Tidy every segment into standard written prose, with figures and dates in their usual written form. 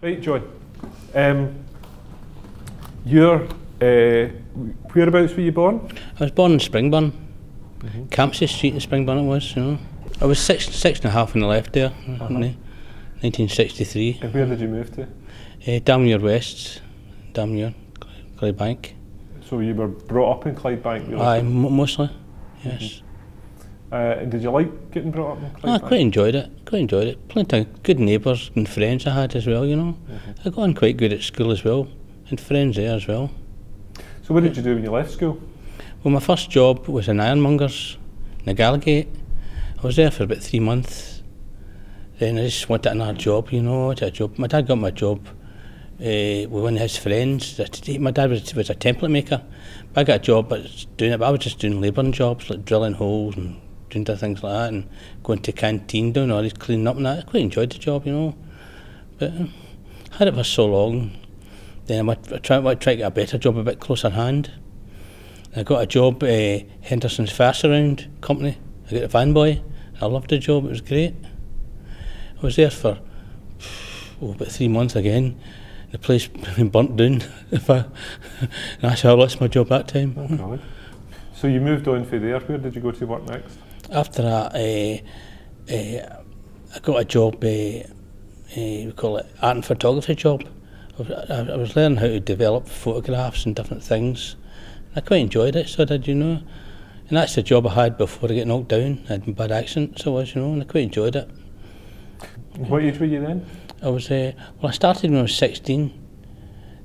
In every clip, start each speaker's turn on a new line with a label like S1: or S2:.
S1: Right, John. Whereabouts were you born?
S2: I was born in Springburn, Campsie Street in Springburn it was, you know. I was six and a half when I left there, 1963.
S1: And where did you move to?
S2: Dalmuir West, Dalmuir, Clydebank.
S1: So you were brought up in Clydebank? Really?
S2: Aye, mostly, yes.
S1: And did you like getting brought up in Clydebank?
S2: I quite enjoyed it. Plenty of good neighbours and friends I had as well, you know. I got on quite good at school as well, and friends there as well.
S1: So what did you do when you left school?
S2: Well, my first job was in Ironmongers in Gallagate. I was there for about 3 months. Then I just wanted another job, you know. My dad got my job with one of his friends. My dad was a template maker. I got a job but I was just doing labouring jobs, like drilling holes and doing things like that, and going to canteen, doing all this cleaning up and that. I quite enjoyed the job, you know. But I had it for so long. Then I tried to get a better job a bit closer at hand. I got a job at Henderson's Fast Around company. I got a van boy. I loved the job, it was great. I was there for about 3 months again. The place burnt down. That's how I lost my job that time.
S1: Oh God. So you moved on from there. Where did you go to work next?
S2: After that, I got a job, we call it art and photography job. I was learning how to develop photographs and different things. I quite enjoyed it, so I did, you know. And that's the job I had before I got knocked down. I had a bad accident, so I was, you know, and I quite enjoyed it.
S1: What age were you then?
S2: I was, well, I started when I was 16,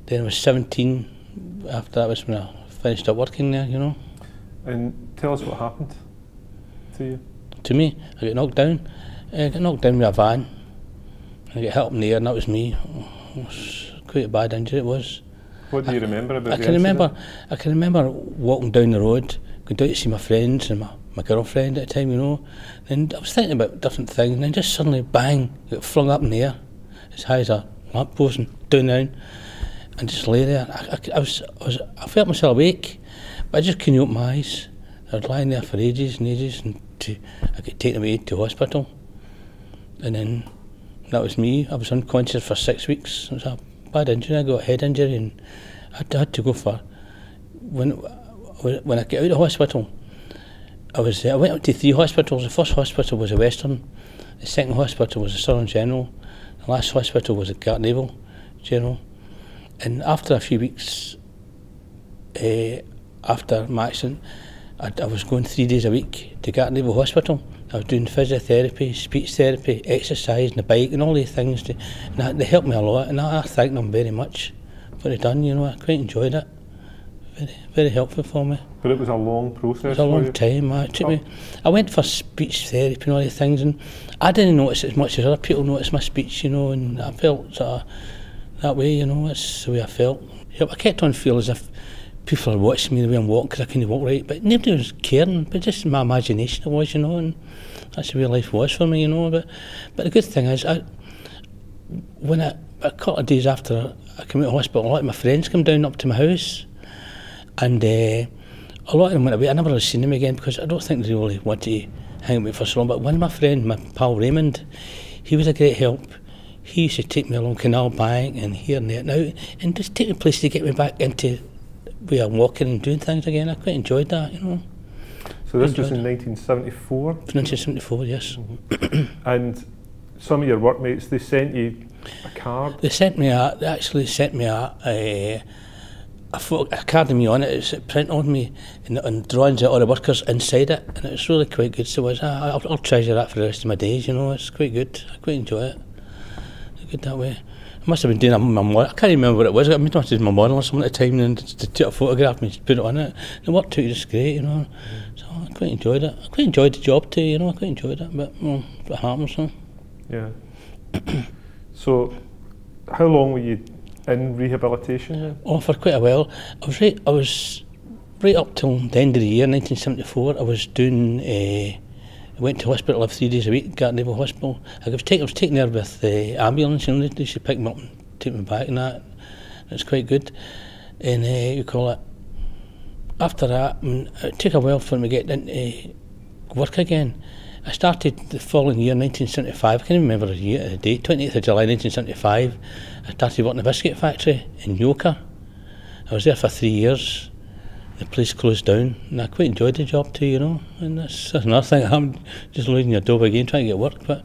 S2: then I was 17. After that was when I finished up working there, you know.
S1: And tell us what happened to you.
S2: To me, I got knocked down. I got knocked down with a van. I got hit up in the air, and that was me. It was quite a bad injury, it was.
S1: What do you remember about
S2: I can remember walking down the road, going down to see my friends and my girlfriend at the time, you know. And I was thinking about different things, and then just suddenly, bang, got flung up in the air, as high as a lamppost, and down, and just lay there. I felt myself awake, but I just couldn't open my eyes. I was lying there for ages and ages, and I got taken away to hospital, and then that was me. I was unconscious for 6 weeks. It was a bad injury. I got a head injury, and I had to go for. When I got out of hospital, I went up to 3 hospitals. The first hospital was a Western, the second hospital was a Southern General, the last hospital was a Gartnavel General. And after a few weeks, after my accident, I was going 3 days a week to Gartnavel Hospital. I was doing physiotherapy, speech therapy, exercise, and the bike, and all these things. And they helped me a lot, and I thank them very much for what they've done. You know, I quite enjoyed it. Very, very helpful for me.
S1: But it was a long process.
S2: It was a long time. It took me. I went for speech therapy and all these things, and I didn't notice as much as other people noticed my speech. You know, and I felt sort of that way. You know, that's the way I felt. I kept on feeling as if people are watching me the way I'm walking because I couldn't walk right, but nobody was caring. But just my imagination it was, you know, and that's the way life was for me, you know. But the good thing is, a couple of days after I came out of hospital, a lot of my friends came down up to my house, and a lot of them went away. I never really seen them again because I don't think they really wanted to hang with me for so long. But one of my friends, my pal Raymond, he was a great help. He used to take me along Canal Bank and here and there now, and just take me places to get me back into where I'm walking and doing things again. I quite enjoyed that, you know.
S1: So this was in 1974?
S2: 1974, yes.
S1: And some of your workmates, they sent you a card?
S2: They actually sent me a card of me on it. It's a print on me and drawings of all the workers inside it, and it's really quite good. So I'll treasure that for the rest of my days, you know. It's quite good. I quite enjoy it. It's good that way. I must have been doing my model. I can't remember what it was. I must have done my model or something at the time, and to take a photograph and put it on it. The work took just great, you know. So I quite enjoyed it. I quite enjoyed the job too, you know. I quite enjoyed it, but well, it happens, so.
S1: Yeah. So, how long were you in rehabilitation then?
S2: Oh, for quite a while. I was right up till the end of the year, 1974. I was doing. I went to hospital every 3 days a week, Gartnavel Hospital. I was taken there with the ambulance, you know, they used to pick me up and take me back and that. It's quite good. And after that, it took a while for me to get into work again. I started the following year, 1975. I can't remember the date, 28th of July 1975. I started working in a biscuit factory in Yoker. I was there for 3 years. The place closed down, and I quite enjoyed the job too, you know. And that's another thing. I'm just losing your job again, trying to get work. But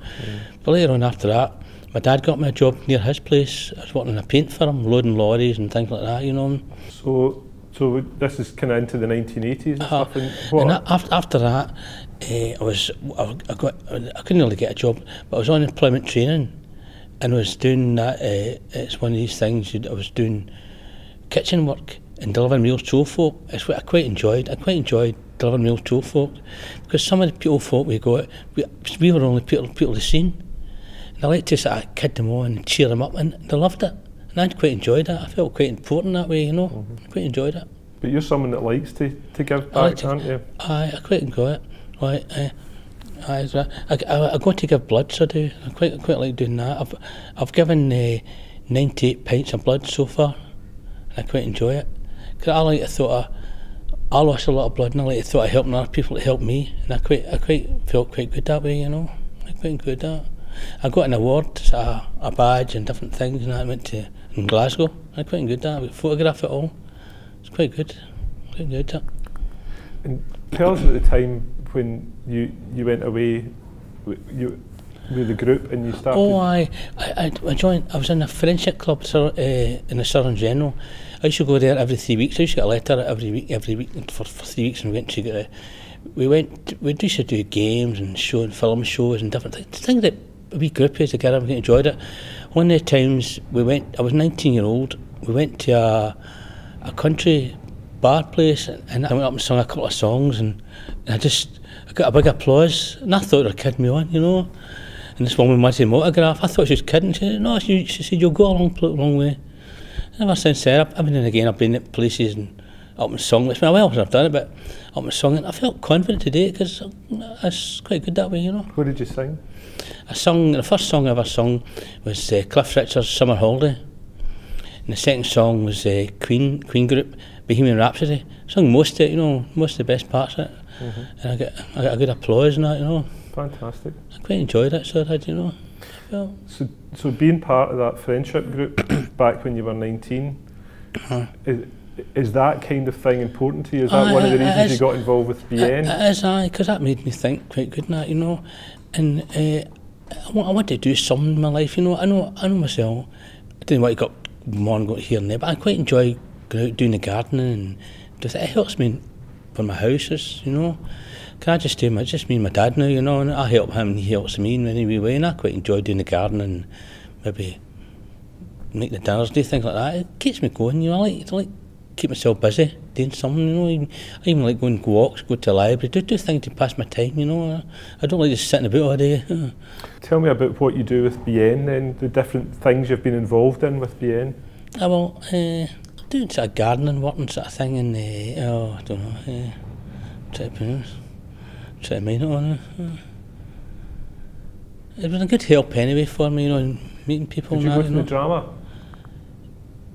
S2: later on after that, my dad got me a job near his place. I was working in a paint firm, loading lorries and things like that, you know.
S1: So this is kind of into the 1980s and stuff.
S2: And after that, I couldn't really get a job, but I was on employment training, and I was doing that. It's one of these things. I was doing kitchen work and delivering meals to old folk. It's what I quite enjoyed. I quite enjoyed delivering meals to old folk, because some of the old folk we got, we were only people to see. And I liked to sort of kid them on and cheer them up, and they loved it. And I quite enjoyed it. I felt quite important that way, you know. I quite enjoyed it.
S1: But you're someone that likes to give back, aren't you?
S2: I quite enjoy it. Right, I go to give blood, so I do. I quite like doing that. I've given 98 pints of blood so far, and I quite enjoy it. Because I like to thought I lost a lot of blood, and I like to thought of helping other people to help me, and I quite felt quite good that way, you know. I quite enjoyed that. I got an award, a badge and different things, and I went to in Glasgow. I quite enjoyed that. I photographed it all. It's quite good. Quite good.
S1: And tell us about the time when you went away with the group and you started.
S2: Oh, I joined. I was in a friendship club in the Southern General. I used to go there every 3 weeks. I used to get a letter every week for 3 weeks, and we used to do games and film shows and different things that we groupies together. We enjoyed it. One of the times we went, I was 19-year-old. We went to a country bar place, and I went up and sung a couple of songs, and I got a big applause, and I thought they were kidding me on, you know. And this woman wanted an autograph. I thought she was kidding. She said, "No," she said, "You'll go a long way." And ever since then, every now and again, I've been at places and up and sung. It's been a while since I've done it, but up and sung it. I felt confident today because it's quite good that way, you know.
S1: What did you sing?
S2: The first song I ever sung was Cliff Richard's Summer Holiday. And the second song was Queen group, Bohemian Rhapsody. I sung most of it, you know, most of the best parts of it. And I got a good applause and that, you know.
S1: Fantastic.
S2: I quite enjoyed it, so I did, you know. Well,
S1: so being part of that friendship group back when you were 19, is that kind of thing important to you? Is that one of the reasons you got involved with BN?
S2: It is, because that made me think quite good and that, you know. And I want to do something in my life, you know. I know myself. I didn't want to go on going here and there, but I quite enjoy going out doing the gardening, and it helps me for my houses, you know. Can I just do just me and my dad now, you know, and I help him and he helps me in any way, and I quite enjoy doing the gardening and maybe make the dinners, do things like that. It keeps me going, you know. I like keep myself busy doing something, you know. I even like going walks, go to the library, do things to pass my time, you know. I don't like just sitting about all day.
S1: Tell me about what you do with BN then, the different things you've been involved in with BN.
S2: Doing sort of gardening work and sort of thing, and I don't know, try to mind it on it. It was a good help anyway for me, you know, in meeting people.
S1: Did you go to the drama?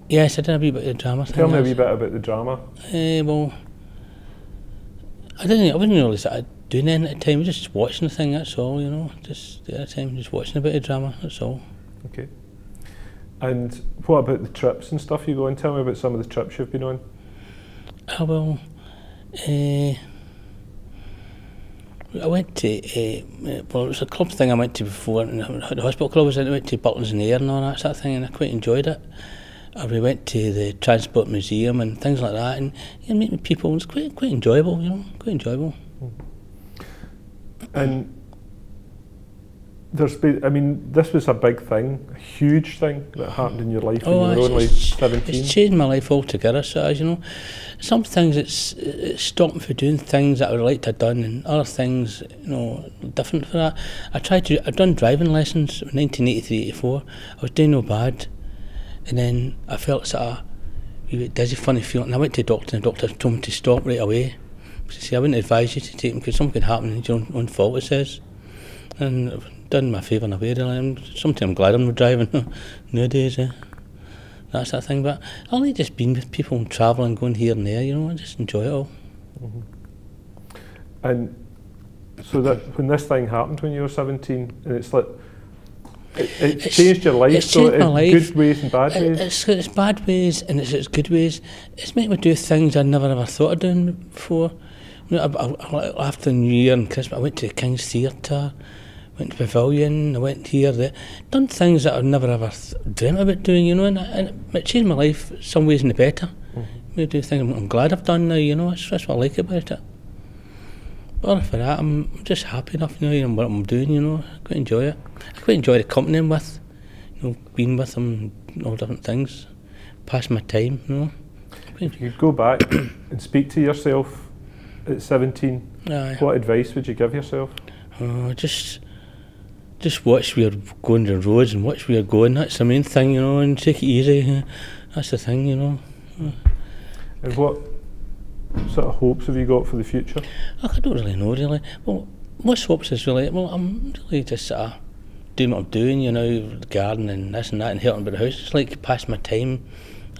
S2: Yes, I did a wee bit of drama.
S1: Tell me a wee bit about the drama.
S2: Well, I wasn't really sort of doing anything at the time. I was just watching the thing, that's all, you know. Just at the time, just watching a bit of drama, that's all.
S1: Okay. And what about the trips and stuff you go on? Tell me about some of the trips you've been on.
S2: I went to, it was a club thing I went to before, and the hospital club I went to Butlins and Ayr and all that sort of thing, and I quite enjoyed it. We went to the Transport Museum and things like that, and meeting people, it was quite enjoyable, you know, quite enjoyable.
S1: And there's been, I mean, this was a big thing, a huge thing that happened in your life when you were only 17.
S2: It's changed my life altogether, so as you know, some things it's stopped me from doing things that I would like to have done, and other things, you know, different for that. I've done driving lessons in 1983-84. I was doing no bad, and then I felt sort of a wee bit dizzy, funny feeling, and I went to the doctor, and the doctor told me to stop right away. He said, I wouldn't advise you to take them because something could happen in your own fault, it says. And I've done my favour in a way, really. And sometimes I'm glad I'm not driving nowadays, that sort of thing. But I like just being with people and travelling, going here and there, you know, I just enjoy it all.
S1: And So that when this thing happened when you were 17, and it's like, it changed your life,
S2: it's changed my life.
S1: Good ways and bad ways?
S2: It's bad ways and it's good ways. It's made me do things I never ever thought of doing before. You know, after New Year and Christmas, I went to King's Theatre, went to Pavilion, I went here, there, done things that I've never ever dreamt about doing, you know, and it changed my life some ways in the better. Made me do things I'm glad I've done now, you know, that's what I like about it. But for that, I'm just happy enough, you know, in what I'm doing, you know. I quite enjoy it. I quite enjoy the company I'm with, you know, being with them, all different things, pass my time, you know.
S1: If you could go back and speak to yourself at 17, what advice would you give yourself?
S2: Just watch where you're going the roads and watch where you're going. That's the main thing, you know, and take it easy. That's the thing, you know.
S1: And what sort of hopes have you got for the future?
S2: I don't really know, really. Well, most hopes is really, well, I'm really just doing what I'm doing, you know, gardening and this and that and helping about the house. It's like pass my time.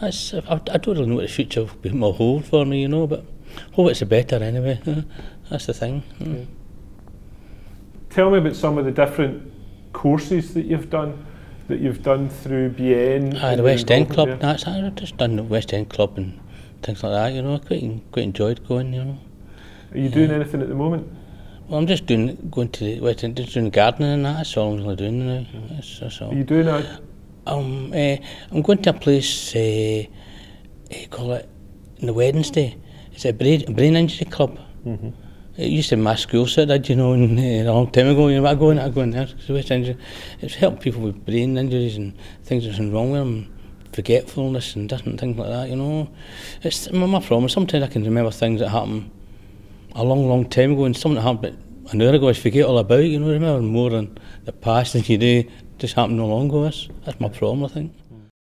S2: I don't really know what the future will hold for me, you know, but hope it's better anyway. That's the thing.
S1: Yeah. Tell me about some of the different courses that you've done through BN.
S2: The West End Club. I've just done the West End Club and things like that, you know. I quite enjoyed going, you know.
S1: Are you doing anything at the moment?
S2: Well, I'm just going to the West End, just doing gardening and that. That's all I'm really doing now. That's all.
S1: Are you doing that?
S2: I'm going to a place, call it, on the Wednesday. It's a brain injury club. It used to be my school set did, you know, a long time ago. You know, I go in there. It's helping people with brain injuries and things that's wrong with them, forgetfulness and different things like that. You know, it's my problem. Sometimes I can remember things that happened a long time ago, and something that happened an hour ago I forget all about. You know, remember more in the past than you do just happened no long ago. That's my problem, I think.